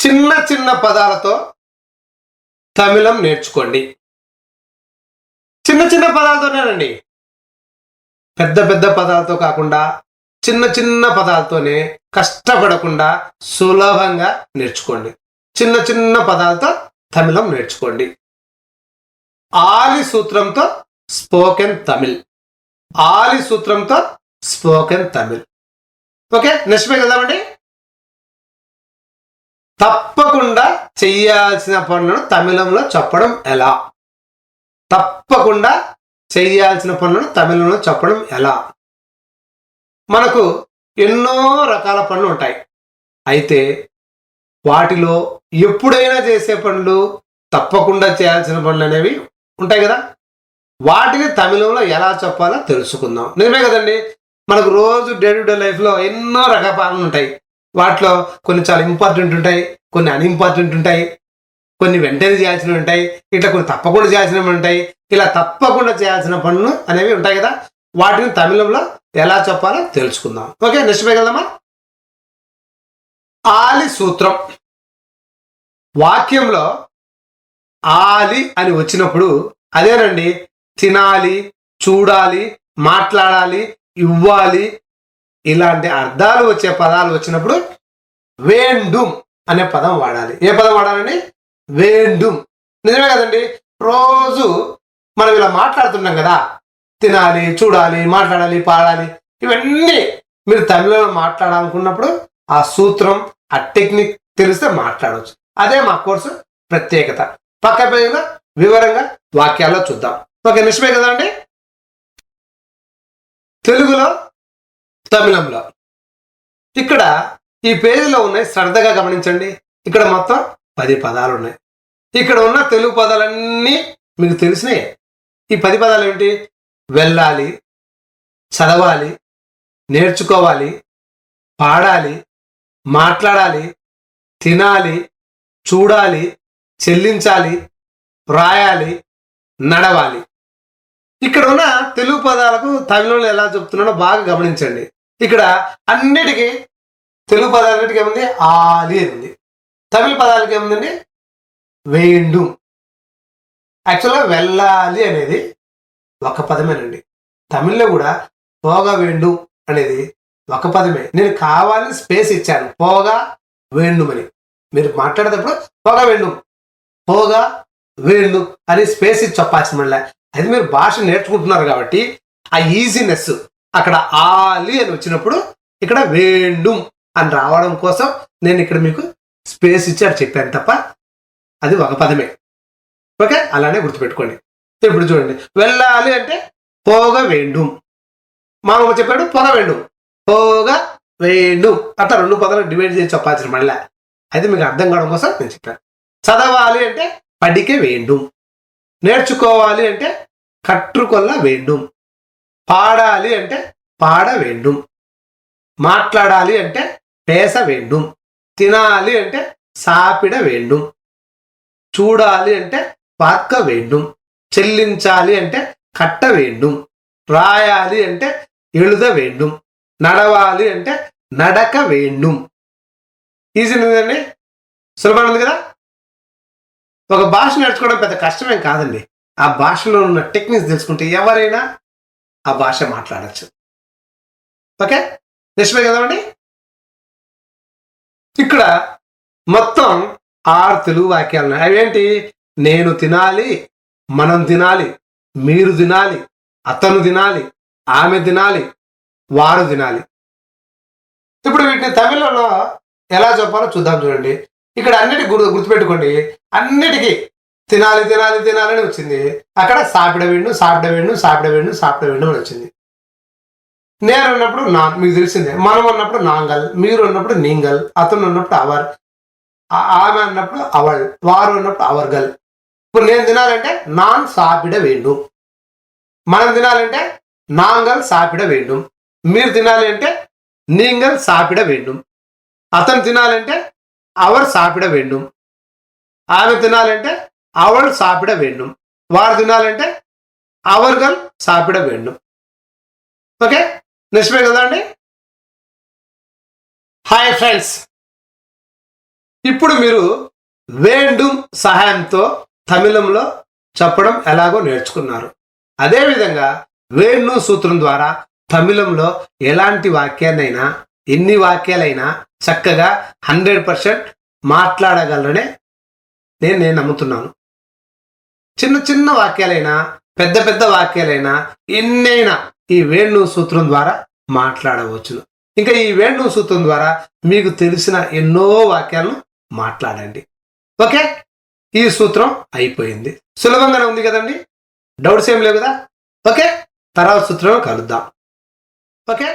చిన్న చిన్న పదాలతో తమిళం నేర్చుకోండి. చిన్న చిన్న పదాలతోనేనండి, పెద్ద పెద్ద పదాలతో కాకుండా చిన్న చిన్న పదాలతోనే కష్టపడకుండా సులభంగా నేర్చుకోండి. చిన్న చిన్న పదాలతో తమిళం నేర్చుకోండి. ఆలి సూత్రంతో స్పోకెన్ తమిళ్. ఆలి సూత్రంతో spoken Tamil. Okay, next page వెళ్దామండి. తప్పకుండా చెయ్యాల్సిన పనులను తమిళంలో చెప్పడం ఎలా? తప్పకుండా చేయాల్సిన పనులను తమిళంలో చెప్పడం ఎలా? మనకు ఎన్నో రకాల పనులు ఉంటాయి. అయితే వాటిలో ఎప్పుడైనా చేసే పనులు, తప్పకుండా చేయాల్సిన పనులు అనేవి ఉంటాయి కదా. వాటిని తమిళంలో ఎలా చెప్పాలో తెలుసుకుందాం. నిజమే కదండి, మనకు రోజు డే టు డే లైఫ్లో ఎన్నో రకాల పనులు ఉంటాయి. వాటిలో కొన్ని చాలా ఇంపార్టెంట్ ఉంటాయి, కొన్ని అన్ఇంపార్టెంట్ ఉంటాయి, కొన్ని వెంటనే చేయాల్సినవి ఉంటాయి, ఇట్లా కొన్ని తప్పకుండా చేయాల్సినవి ఉంటాయి. ఇలా తప్పకుండా చేయాల్సిన పనులు అనేవి ఉంటాయి కదా. వాటిని తమిళంలో ఎలా చెప్పాలో తెలుసుకుందాం. ఓకే, నెక్స్ట్ పేజ్ వెళ్దామా. ఆలి సూత్రం. వాక్యంలో ఆలి అని వచ్చినప్పుడు అదేనండి, తినాలి, చూడాలి, మాట్లాడాలి, ఇవ్వాలి, ఇలాంటి అర్థాలు వచ్చే పదాలు వచ్చినప్పుడు వేండుం అనే పదం వాడాలి. ఏ పదం వాడాలండి? వేండుం. నిజమే కదండి, రోజు మనం ఇలా మాట్లాడుతున్నాం కదా, తినాలి, చూడాలి, మాట్లాడాలి, పాడాలి, ఇవన్నీ మీరు తమిళంలో మాట్లాడాలనుకున్నప్పుడు ఆ సూత్రం, ఆ టెక్నిక్ తెలిస్తే మాట్లాడవచ్చు. అదే మా కోర్సు ప్రత్యేకత. పక్క పేజీలో వివరంగా వాక్యాల్లో చూద్దాం. ఓకే, నిజమే కదండి. తెలుగులో తమిళంలో ఇక్కడ ఈ పేజీలో ఉన్నాయి, శ్రద్ధగా గమనించండి. ఇక్కడ మొత్తం 10 పదాలు ఉన్నాయి. ఇక్కడ ఉన్న తెలుగు పదాలన్నీ మీకు తెలిసినాయి. ఈ 10 పదాలు ఏమిటి? వెళ్ళాలి, చదవాలి, నేర్చుకోవాలి, పాడాలి, మాట్లాడాలి, తినాలి, చూడాలి, చెల్లించాలి, రాయాలి, నడవాలి. ఇక్కడ ఉన్న తెలుగు పదాలకు తమిళంలో ఎలా చెప్తున్నానో బాగా గమనించండి. ఇక్కడ అన్నిటికీ తెలుగు పదాలన్నిటికీ ఏముంది? ఆలి ఉంది. తమిళ పదాలకి ఏముందండి? వేండు. యాక్చువల్గా వెళ్ళాలి అనేది ఒక పదమేనండి. తమిళ్లో కూడా పోగా వేండు అనేది ఒక పదమే. నేను కావాలని స్పేస్ ఇచ్చాను, పోగా వేండుమని. మీరు మాట్లాడేటప్పుడు పోగా వేండు, పోగా వేండు అని స్పేస్ ఇచ్చి చెప్పాల్సిన మళ్ళీ. అది మీరు భాష నేర్చుకుంటున్నారు కాబట్టి ఆ ఈజీనెస్, అక్కడ ఆలి అని వచ్చినప్పుడు ఇక్కడ వేండు అని రావడం కోసం నేను ఇక్కడ మీకు స్పేస్ ఇచ్చి చెప్పాను తప్ప అది ఒక పదమే. ఓకే, అలానే గుర్తుపెట్టుకోండి. ఇప్పుడు చూడండి, వెళ్ళాలి అంటే పోగ వేండు. మా అమ్మ చెప్పాడు పొగ వేండు, పోగ వేండు. అట్లా 2 పదాలు డివైడ్ చేసి చెప్పాల్సిన మళ్ళీ. అది మీకు అర్థం కావడం కోసం నేను చెప్పాను. చదవాలి అంటే పడికే వేండు. నేర్చుకోవాలి అంటే కట్టుకొల్ల వేండు. పాడాలి అంటే పాడ వేండు. మాట్లాడాలి అంటే పేస వేండు. తినాలి అంటే సాపిడ వేండు. చూడాలి అంటే పార్క వేండు. చెల్లించాలి అంటే కట్ట వేండు. రాయాలి అంటే ఎళుద వేండు. నడవాలి అంటే నడక వేండు. ఈజీ ఉందండి, సులభం ఉంది కదా. ఒక భాష నేర్చుకోవడం పెద్ద కష్టమేం కాదండి. ఆ భాషలో ఉన్న టెక్నిక్స్ తెలుసుకుంటే ఎవరైనా ఆ భాష మాట్లాడచ్చు. ఓకే, నెక్స్ట్ పేజ్ కదండి. ఇక్కడ మొత్తం 6 తెలుగు వాక్యాలు ఉన్నాయి. అవేంటి? నేను తినాలి, మనం తినాలి, మీరు తినాలి, అతను తినాలి, ఆమె తినాలి, వారు తినాలి. ఇప్పుడు వీటిని తమిళంలో ఎలా చెప్పాలో చూద్దాం. చూడండి, ఇక్కడ అన్నిటికి గుర్తుపెట్టుకోండి. అన్నిటికీ తినాలి తినాలి తినాలని వచ్చింది. అక్కడ సాపిడ వేండు, సాపిడ వేండు, సాపిడ వేండు, సాపిడ వేండు అని వచ్చింది. నేను ఉన్నప్పుడు నా, మీకు తెలిసిందే. మనం ఉన్నప్పుడు నాంగల్, మీరు ఉన్నప్పుడు నీంగల్, అతను ఉన్నప్పుడు అవర్, ఆమె అన్నప్పుడు అవల్, వారు ఉన్నప్పుడు అవర్గల్. ఇప్పుడు నేను తినాలంటే నాన్ సాపిడ వేండు. మనం తినాలంటే నాంగల్ సాపిడ వేండు. మీరు తినాలి అంటే నీంగల్ సాపిడ వేండు. అతను తినాలంటే అవర్ సాపిడ వేండు. ఆమె తినాలంటే అవల్ సాపిడ వేండు. వారు తినాలంటే అవర్గల్ సాపిడ వేండు. ఓకే, నెక్స్ట్ పేజ్ కదా అండి. హాయ్ ఫ్రెండ్స్, ఇప్పుడు మీరు వేండుం సహాయంతో తమిళంలో చెప్పడం ఎలాగో నేర్చుకున్నారు. అదేవిధంగా వేణు సూత్రం ద్వారా తమిళంలో ఎలాంటి వాక్యాన్నైనా ఎన్ని వాక్యాలైనా చక్కగా 100% మాట్లాడగలరనే నేను నమ్ముతున్నాను. చిన్న చిన్న వాక్యాలైనా పెద్ద పెద్ద వాక్యాలైనా ఎన్నైనా ఈ వేణు సూత్రం ద్వారా మాట్లాడవచ్చును. ఇంకా ఈ వేణు సూత్రం ద్వారా మీకు తెలిసిన ఎన్నో వాక్యాలను మాట్లాడండి. ఓకే, ఈ సూత్రం అయిపోయింది. సులభంగానే ఉంది కదండి, డౌట్స్ ఏం లేవు కదా. ఓకే, తర్వాత సూత్రం కలుద్దాం. ఓకే.